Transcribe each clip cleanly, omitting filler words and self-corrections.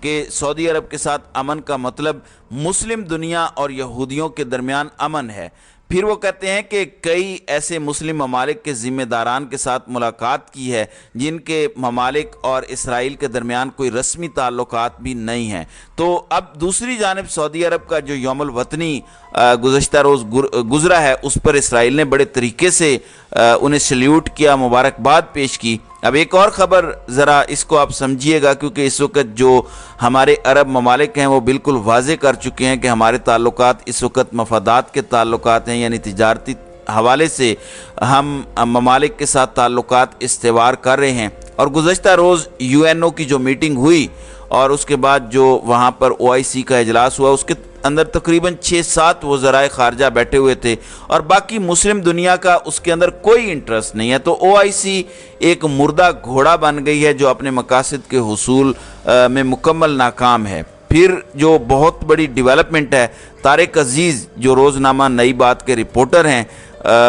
کہ سعودی عرب کے ساتھ امن کا مطلب مسلم دنیا اور یہودیوں کے درمیان امن ہے۔ پھر وہ کہتے ہیں کہ کئی ایسے مسلم ممالک کے ذمہ داران کے ساتھ ملاقات کی ہے جن کے ممالک اور اسرائیل کے درمیان کوئی رسمی تعلقات بھی نہیں ہیں۔ تو اب دوسری جانب سعودی عرب کا جو یوم الوطنی گزشتہ روز گزرا ہے اس پر اسرائیل نے بڑے طریقے سے انہیں سلیوٹ کیا، مبارکباد پیش کی۔ اب ایک اور خبر ذرا اس کو آپ سمجھیے گا، کیونکہ اس وقت جو ہمارے عرب ممالک ہیں وہ بالکل واضح کر چکے ہیں کہ ہمارے تعلقات اس وقت مفادات کے تعلقات ہیں، یعنی تجارتی حوالے سے ہم ممالک کے ساتھ تعلقات استوار کر رہے ہیں۔ اور گزشتہ روز UNO کی جو میٹنگ ہوئی اور اس کے بعد جو وہاں پر OIC کا اجلاس ہوا، اس کے اندر تقریباً 6-7 وزرائے خارجہ بیٹھے ہوئے تھے اور باقی مسلم دنیا کا اس کے اندر کوئی انٹرسٹ نہیں ہے۔ تو OIC ایک مردہ گھوڑا بن گئی ہے جو اپنے مقاصد کے حصول میں مکمل ناکام ہے۔ پھر جو بہت بڑی ڈیولپمنٹ ہے، طارق عزیز جو روزنامہ نئی بات کے رپورٹر ہیں،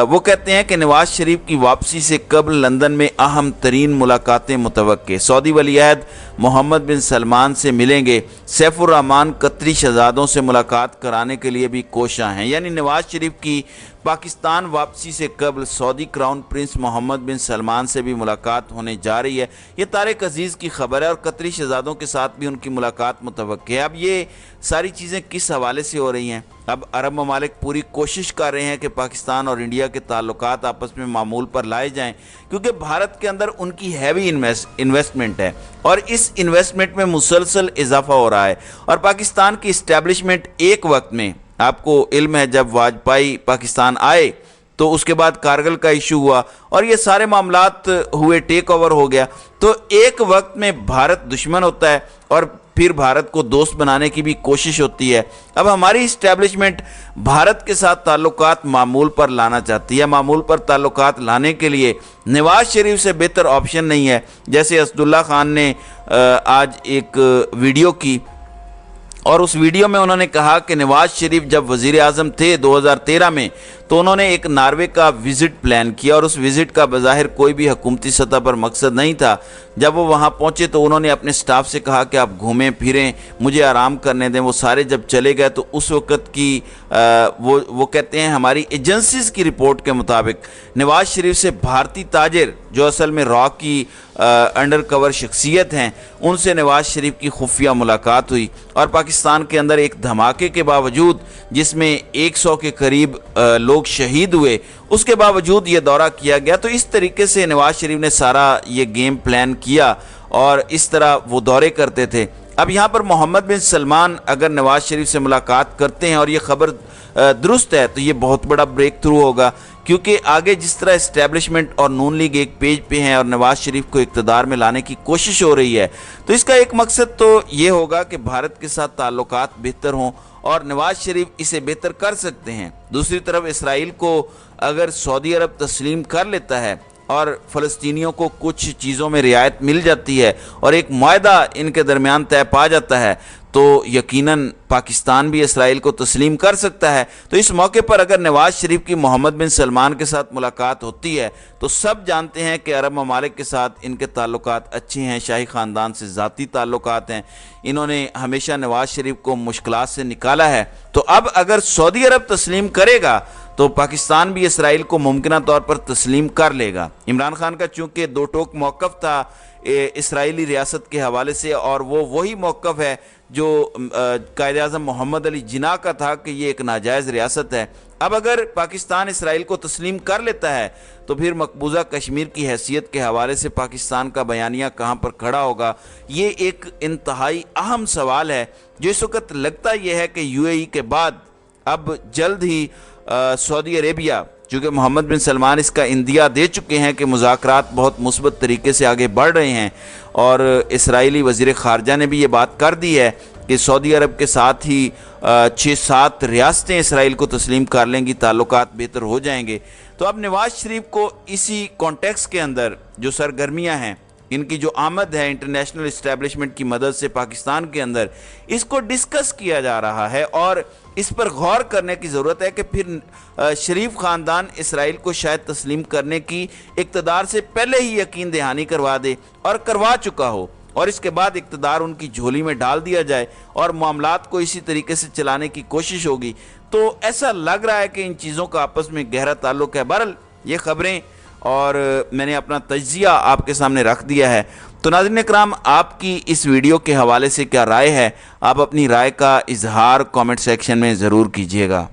وہ کہتے ہیں کہ نواز شریف کی واپسی سے قبل لندن میں اہم ترین ملاقاتیں متوقع۔ سعودی ولی عہد محمد بن سلمان سے ملیں گے، سیف الرحمان قطری شہزادوں سے ملاقات کرانے کے لیے بھی کوشاں ہیں۔ یعنی نواز شریف کی پاکستان واپسی سے قبل سعودی کراؤن پرنس محمد بن سلمان سے بھی ملاقات ہونے جا رہی ہے۔ یہ طارق عزیز کی خبر ہے اور قطری شہزادوں کے ساتھ بھی ان کی ملاقات متوقع ہے۔ اب یہ ساری چیزیں کس حوالے سے ہو رہی ہیں؟ اب عرب ممالک پوری کوشش کر رہے ہیں کہ پاکستان اور انڈیا کے تعلقات آپس میں معمول پر لائے جائیں، کیونکہ بھارت کے اندر ان کی ہیوی انویسٹمنٹ ہے اور اس انویسٹمنٹ میں مسلسل اضافہ ہو رہا ہے۔ اور پاکستان کی اسٹیبلشمنٹ ایک وقت میں، آپ کو علم ہے جب واجپئی پاکستان آئے تو اس کے بعد کارگل کا ایشو ہوا اور یہ سارے معاملات ہوئے، ٹیک اوور ہو گیا، تو ایک وقت میں بھارت دشمن ہوتا ہے اور پھر بھارت کو دوست بنانے کی بھی کوشش ہوتی ہے۔ اب ہماری اسٹیبلشمنٹ بھارت کے ساتھ تعلقات معمول پر لانا چاہتی ہے۔ معمول پر تعلقات لانے کے لیے نواز شریف سے بہتر آپشن نہیں ہے۔ جیسے اسداللہ خان نے آج ایک ویڈیو کی اور اس ویڈیو میں انہوں نے کہا کہ نواز شریف جب وزیر اعظم تھے 2013 میں تو انہوں نے ایک ناروے کا وزٹ پلان کیا اور اس وزٹ کا بظاہر کوئی بھی حکومتی سطح پر مقصد نہیں تھا۔ جب وہ وہاں پہنچے تو انہوں نے اپنے سٹاف سے کہا کہ آپ گھومیں پھریں، مجھے آرام کرنے دیں۔ وہ سارے جب چلے گئے تو اس وقت کی وہ کہتے ہیں ہماری ایجنسیز کی رپورٹ کے مطابق نواز شریف سے بھارتی تاجر جو اصل میں را کی انڈر کور شخصیت ہیں، ان سے نواز شریف کی خفیہ ملاقات ہوئی اور پاکستان کے اندر ایک دھماکے کے باوجود جس میں 100 کے قریب لوگ شہید ہوئے، اس کے باوجود یہ دورہ کیا گیا۔ تو اس طریقے سے نواز شریف نے سارا یہ گیم پلان کیا اور اس طرح وہ دورے کرتے تھے۔ اب یہاں پر محمد بن سلمان اگر نواز شریف سے ملاقات کرتے ہیں اور یہ خبر درست ہے تو یہ بہت بڑا بریک تھرو ہوگا، کیونکہ آگے جس طرح اسٹیبلشمنٹ اور نون لیگ ایک پیج پہ ہیں اور نواز شریف کو اقتدار میں لانے کی کوشش ہو رہی ہے، تو اس کا ایک مقصد تو یہ ہوگا کہ بھارت کے ساتھ تعلقات بہتر ہوں اور نواز شریف اسے بہتر کر سکتے ہیں۔ دوسری طرف اسرائیل کو اگر سعودی عرب تسلیم کر لیتا ہے اور فلسطینیوں کو کچھ چیزوں میں رعایت مل جاتی ہے اور ایک معاہدہ ان کے درمیان طے پا جاتا ہے تو یقیناً پاکستان بھی اسرائیل کو تسلیم کر سکتا ہے۔ تو اس موقع پر اگر نواز شریف کی محمد بن سلمان کے ساتھ ملاقات ہوتی ہے تو سب جانتے ہیں کہ عرب ممالک کے ساتھ ان کے تعلقات اچھے ہیں، شاہی خاندان سے ذاتی تعلقات ہیں، انہوں نے ہمیشہ نواز شریف کو مشکلات سے نکالا ہے۔ تو اب اگر سعودی عرب تسلیم کرے گا تو پاکستان بھی اسرائیل کو ممکنہ طور پر تسلیم کر لے گا۔ عمران خان کا چونکہ دو ٹوک موقف تھا اسرائیلی ریاست کے حوالے سے اور وہ وہی موقف ہے جو قائد اعظم محمد علی جناح کا تھا کہ یہ ایک ناجائز ریاست ہے۔ اب اگر پاکستان اسرائیل کو تسلیم کر لیتا ہے تو پھر مقبوضہ کشمیر کی حیثیت کے حوالے سے پاکستان کا بیانیہ کہاں پر کھڑا ہوگا، یہ ایک انتہائی اہم سوال ہے جو اس وقت لگتا یہ ہے کہ UAE کے بعد اب جلد ہی سعودی عربیہ، چونکہ محمد بن سلمان اس کا اندیا دے چکے ہیں کہ مذاکرات بہت مثبت طریقے سے آگے بڑھ رہے ہیں اور اسرائیلی وزیر خارجہ نے بھی یہ بات کر دی ہے کہ سعودی عرب کے ساتھ ہی 6-7 ریاستیں اسرائیل کو تسلیم کر لیں گی، تعلقات بہتر ہو جائیں گے۔ تو اب نواز شریف کو اسی کانٹیکس کے اندر جو سرگرمیاں ہیں، ان کی جو آمد ہے انٹرنیشنل اسٹیبلشمنٹ کی مدد سے پاکستان کے اندر، اس کو ڈسکس کیا جا رہا ہے اور اس پر غور کرنے کی ضرورت ہے کہ پھر شریف خاندان اسرائیل کو شاید تسلیم کرنے کی اقتدار سے پہلے ہی یقین دہانی کروا دے اور کروا چکا ہو اور اس کے بعد اقتدار ان کی جھولی میں ڈال دیا جائے اور معاملات کو اسی طریقے سے چلانے کی کوشش ہوگی، تو ایسا لگ رہا ہے کہ ان چیزوں کا آپس میں گہرا تعلق ہے۔ بہرحال یہ خبریں اور میں نے اپنا تجزیہ آپ کے سامنے رکھ دیا ہے۔ تو ناظرین اکرام، آپ کی اس ویڈیو کے حوالے سے کیا رائے ہے؟ آپ اپنی رائے کا اظہار کامنٹ سیکشن میں ضرور کیجیے گا۔